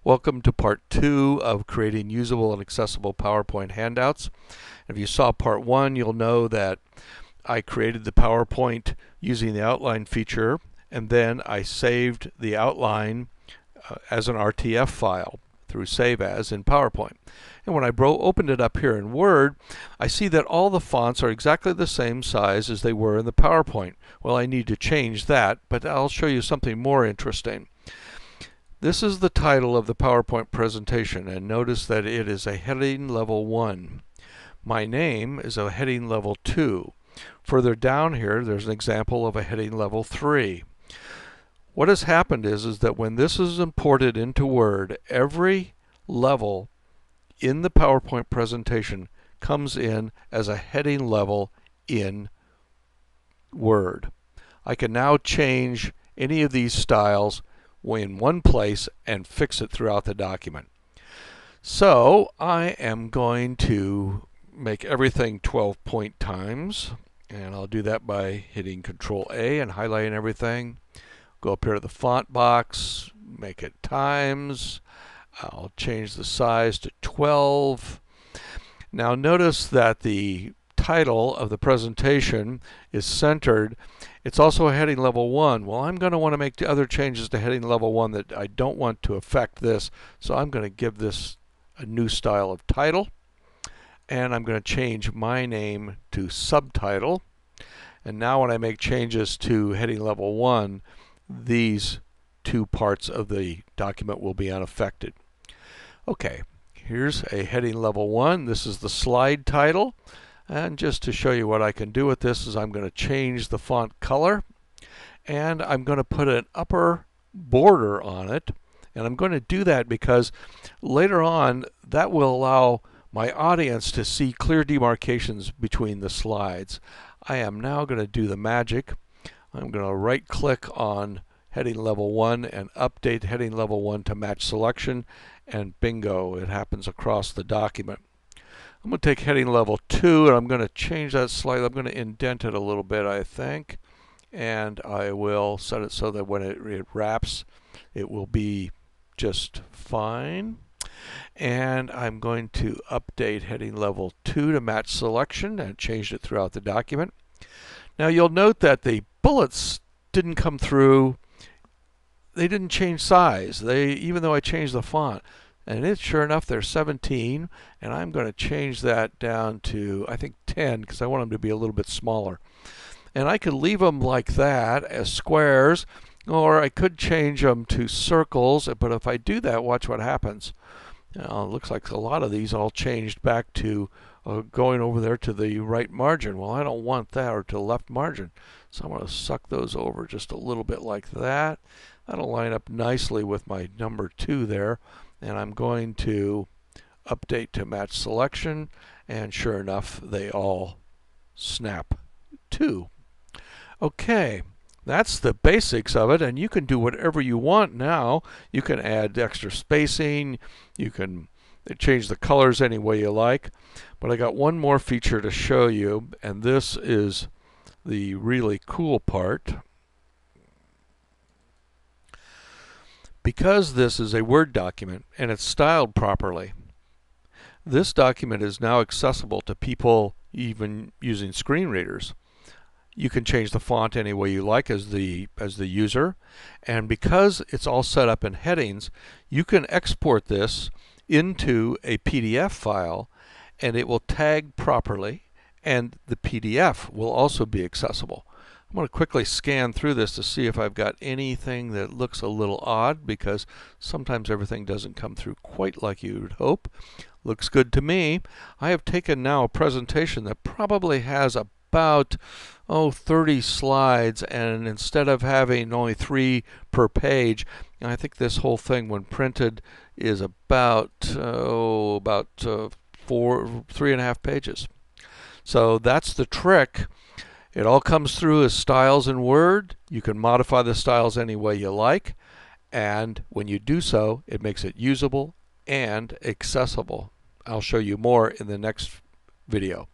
Welcome to part 2 of creating usable and accessible PowerPoint handouts. If you saw part 1, you'll know that I created the PowerPoint using the outline feature, and then I saved the outline as an RTF file through Save As in PowerPoint. And when I opened it up here in Word, I see that all the fonts are exactly the same size as they were in the PowerPoint. Well, I need to change that, but I'll show you something more interesting. This is the title of the PowerPoint presentation, and notice that it is a heading level 1. My name is a heading level 2. Further down here, there's an example of a heading level 3. What has happened is that when this is imported into Word, every level in the PowerPoint presentation comes in as a heading level in Word. I can now change any of these styles in one place and fix it throughout the document. So I am going to make everything 12 point times, and I'll do that by hitting Control A and highlighting everything. Go up here to the font box, make it times. I'll change the size to 12. Now notice that the title of the presentation is centered. It's also a heading level 1. Well, I'm going to want to make the other changes to heading level 1 that I don't want to affect this. So I'm going to give this a new style of title. And I'm going to change my name to subtitle. And now when I make changes to heading level 1, these two parts of the document will be unaffected. Okay, here's a heading level 1. This is the slide title. And just to show you what I can do with this is I'm going to change the font color, and I'm going to put an upper border on it. And I'm going to do that because later on that will allow my audience to see clear demarcations between the slides. I am now going to do the magic. I'm going to right click on heading level 1 and update heading level 1 to match selection, and bingo, it happens across the document. I'm going to take heading level 2 and I'm going to change that slightly. I'm going to indent it a little bit, I think, and I will set it so that when it wraps, it will be just fine. And I'm going to update heading level 2 to match selection, and changed it throughout the document. Now you'll note that the bullets didn't come through. They didn't change size. Even though I changed the font. And sure enough, they're 17, and I'm going to change that down to, I think, 10, because I want them to be a little bit smaller. And I could leave them like that as squares, or I could change them to circles, but if I do that, watch what happens. Now, it looks like a lot of these all changed back to going over there to the right margin. Well, I don't want that, or to the left margin. So I'm going to suck those over just a little bit like that. That'll line up nicely with my number 2 there. And I'm going to update to match selection, and sure enough, they all snap to. Okay, that's the basics of it, and you can do whatever you want now. You can add extra spacing, you can change the colors any way you like, but I got one more feature to show you, and this is the really cool part. Because this is a Word document and it's styled properly, this document is now accessible to people even using screen readers. You can change the font any way you like as the user, and because it's all set up in headings, you can export this into a PDF file, and it will tag properly, and the PDF will also be accessible. I'm going to quickly scan through this to see if I've got anything that looks a little odd, because sometimes everything doesn't come through quite like you'd hope. Looks good to me. I have taken now a presentation that probably has about 30 slides, and instead of having only 3 per page, I think this whole thing when printed is about 3.5 pages. So that's the trick. It all comes through as styles in Word. You can modify the styles any way you like, and when you do so, it makes it usable and accessible. I'll show you more in the next video.